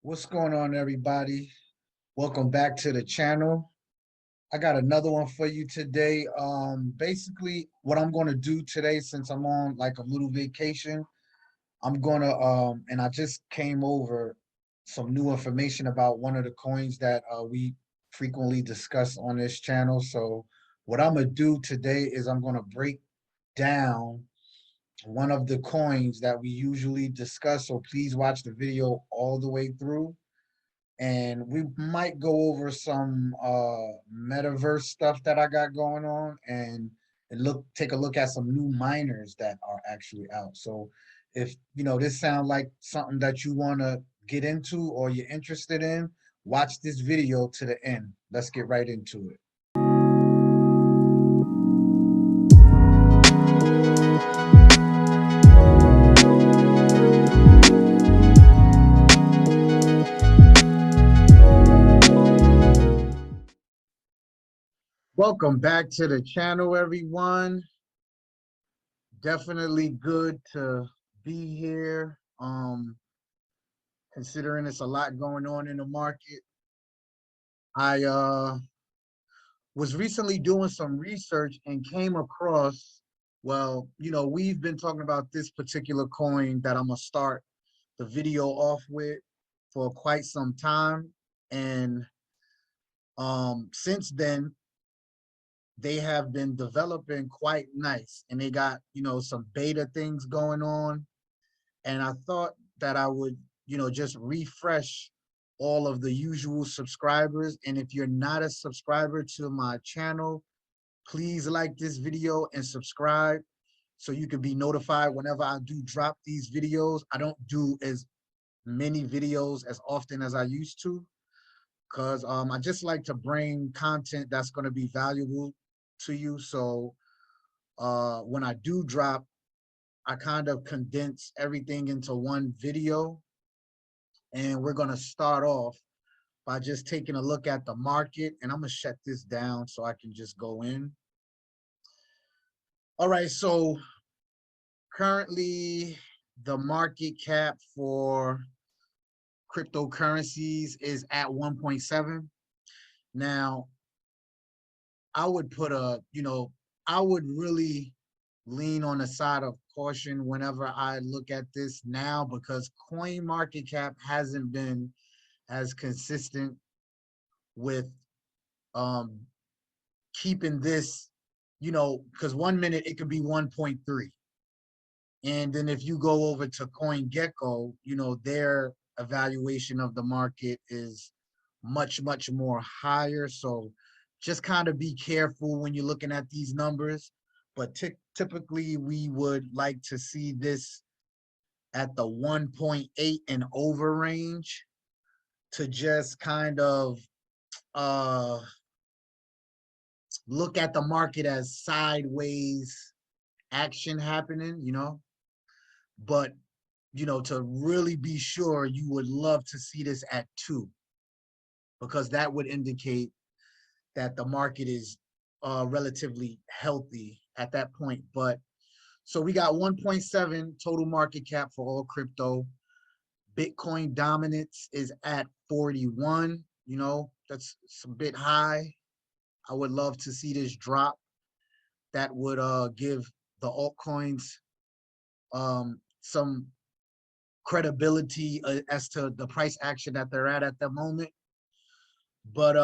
What's going on, everybody? Welcome back to the channel. I got another one for you today. Basically, what I'm going to do today, since I'm on like a little vacation, I'm gonna and I just came over some new information about one of the coins that we frequently discuss on this channel. So what I'm gonna do today is I'm gonna break down one of the coins that we usually discuss. So please watch the video all the way through, and we might go over some metaverse stuff that I got going on, and take a look at some new miners that are actually out. So if this sounds like something that you want to get into or you're interested in, watch this video to the end. Let's get right into it. Welcome back to the channel, everyone. Definitely good to be here. Considering it's a lot going on in the market. I was recently doing some research and came across, well, we've been talking about this particular coin that I'm gonna start the video off with for quite some time. And since then, they have been developing quite nice, and they got, some beta things going on. And I thought that I would, just refresh all of the usual subscribers. And if you're not a subscriber to my channel, please like this video and subscribe so you can be notified whenever I do drop these videos. I don't do as many videos as often as I used to, because I just like to bring content that's going to be valuable to you. So when I do drop, I kind of condense everything into one video. And we're going to start off by just taking a look at the market. And I'm going to shut this down so I can just go in. All right, so currently the market cap for cryptocurrencies is at 1.7. Now, I would put I would really lean on the side of caution whenever I look at this now, because Coinmarketcap hasn't been as consistent with um keeping this, because 1 minute it could be 1.3. And then if you go over to CoinGecko, their evaluation of the market is much, much more higher. So just kind of be careful when you're looking at these numbers. But typically, we would like to see this at the 1.8 and over range to just kind of uh, look at the market as sideways action happening. But to really be sure, you would love to see this at 2, because that would indicate that the market is relatively healthy at that point. But so we got 1.7 total market cap for all crypto. Bitcoin dominance is at 41. That's a bit high. I would love to see this drop. That would give the altcoins some credibility as to the price action that they're at the moment. But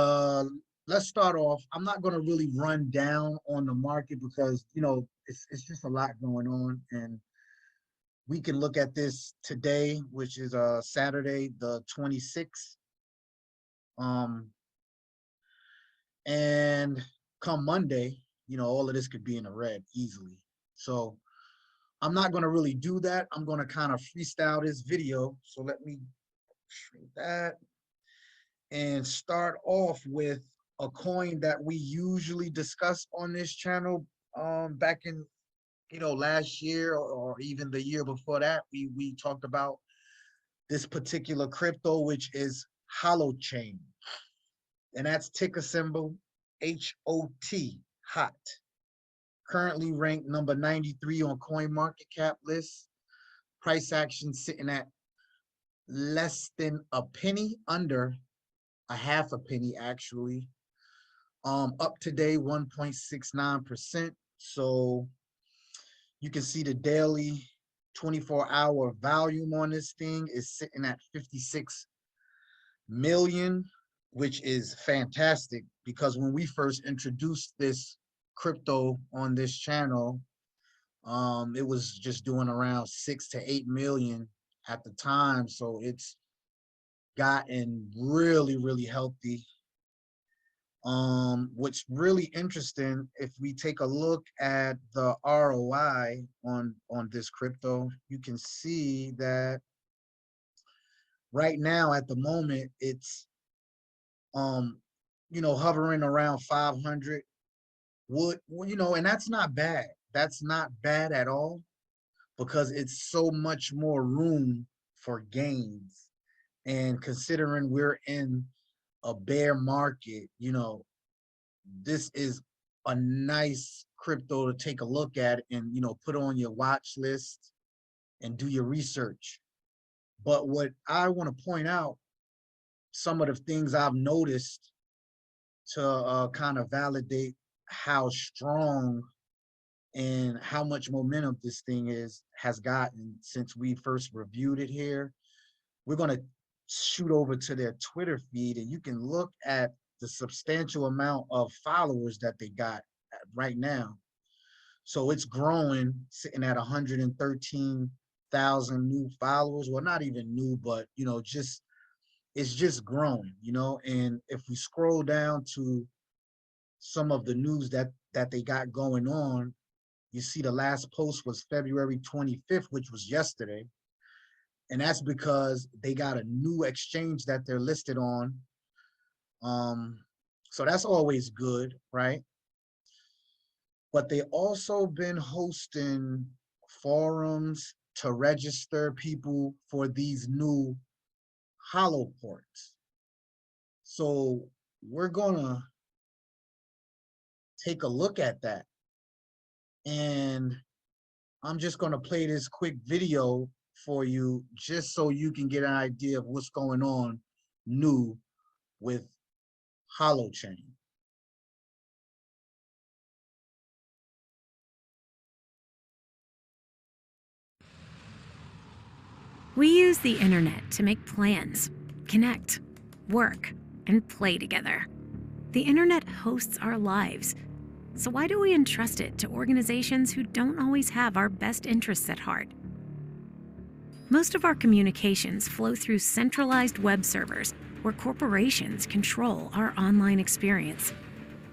let's start off. I'm not going to really run down on the market because it's just a lot going on, and we can look at this today, which is Saturday the 26th. And come Monday, all of this could be in the red easily. So I'm not going to really do that. I'm going to kind of freestyle this video. So let me shrink that and start off with a coin that we usually discuss on this channel. Back in last year, or even the year before that, we talked about this particular crypto, which is Holochain, and that's ticker symbol HOT, hot. Currently ranked number 93 on CoinMarketcap list. Price action sitting at less than a penny, under a half a penny actually. Up today 1.69%. So you can see the daily 24-hour volume on this thing is sitting at 56 million, which is fantastic because when we first introduced this crypto on this channel, it was just doing around 6 to 8 million at the time. So it's gotten really, really healthy. What's really interesting, if we take a look at the ROI on this crypto, you can see that right now at the moment it's hovering around 500 would, and that's not bad. That's not bad at all because it's so much more room for gains. And considering we're in a bear market, this is a nice crypto to take a look at and, put on your watch list and do your research. But what I want to point out, some of the things I've noticed to kind of validate how strong and how much momentum this thing has gotten since we first reviewed it here. We're going to shoot over to their Twitter feed and you can look at the substantial amount of followers that they got right now. So it's growing, sitting at 113,000 new followers. Well, not even new, but it's just growing, and if we scroll down to some of the news that they got going on, you see the last post was February 25th, which was yesterday. And that's because they got a new exchange that they're listed on. So that's always good, right? But they also been hosting forums to register people for these new Holo ports. So we're gonna take a look at that. And I'm just gonna play this quick video for you just so you can get an idea of what's going on new with Holochain. We use the internet to make plans, connect, work, and play together. The internet hosts our lives. So why do we entrust it to organizations who don't always have our best interests at heart? Most of our communications flow through centralized web servers where corporations control our online experience.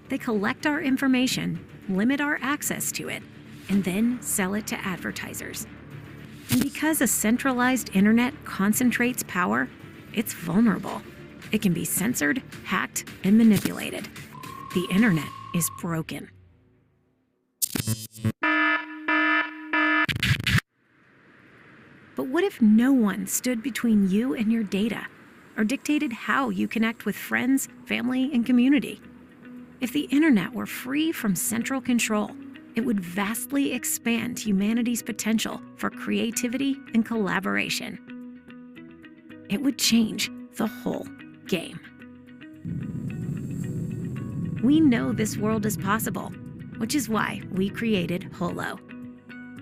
They collect our information, limit our access to it, and then sell it to advertisers. And because a centralized internet concentrates power, it's vulnerable. It can be censored, hacked, and manipulated. The internet is broken. But what if no one stood between you and your data, or dictated how you connect with friends, family, and community? If the internet were free from central control, it would vastly expand humanity's potential for creativity and collaboration. It would change the whole game. We know this world is possible, which is why we created Holo.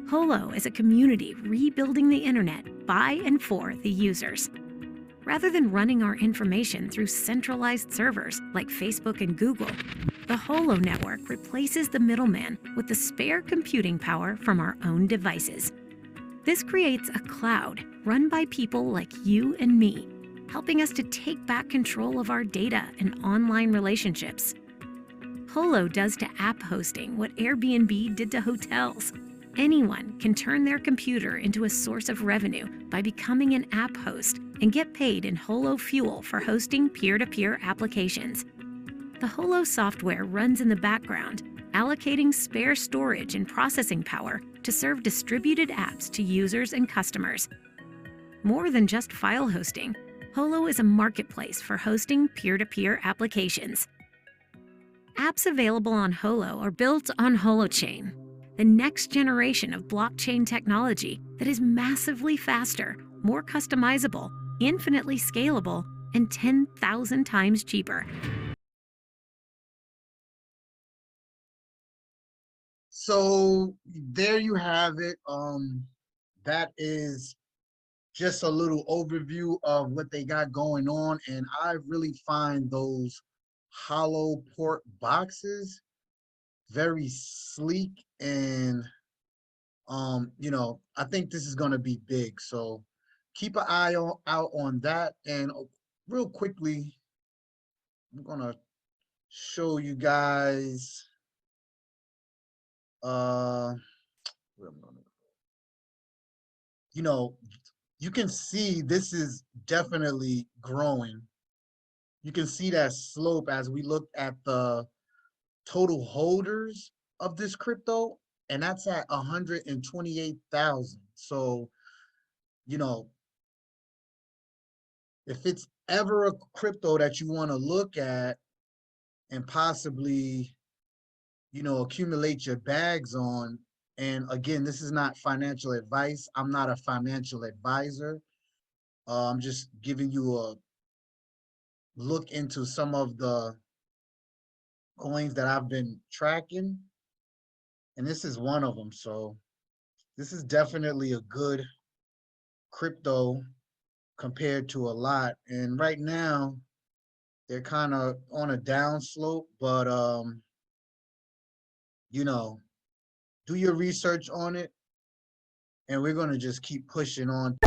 Holo is a community rebuilding the internet by and for the users. Rather than running our information through centralized servers like Facebook and Google, the Holo network replaces the middleman with the spare computing power from our own devices. This creates a cloud run by people like you and me, helping us to take back control of our data and online relationships. Holo does to app hosting what Airbnb did to hotels. Anyone can turn their computer into a source of revenue by becoming an app host and get paid in Holo fuel for hosting peer-to-peer applications. The Holo software runs in the background, allocating spare storage and processing power to serve distributed apps to users and customers. More than just file hosting, Holo is a marketplace for hosting peer-to-peer applications. Apps available on Holo are built on Holochain, the next generation of blockchain technology that is massively faster, more customizable, infinitely scalable, and 10,000 times cheaper. So there you have it. That is just a little overview of what they got going on, and I really find those hollow port boxes very sleek, and I think this is going to be big, so keep an eye out on that. And real quickly, I'm going to show you guys uh where I'm gonna, you know you can see this is definitely growing. You can see that slope as we look at the total holders of this crypto, and that's at 128,000. So, you know, if it's ever a crypto that you want to look at and possibly, accumulate your bags on, and again, this is not financial advice. I'm not a financial advisor. I'm just giving you a look into some of the coins that I've been tracking, and this is one of them. So this is definitely a good crypto compared to a lot. And right now, they're kind of on a down slope, but you know, do your research on it, and we're gonna just keep pushing on.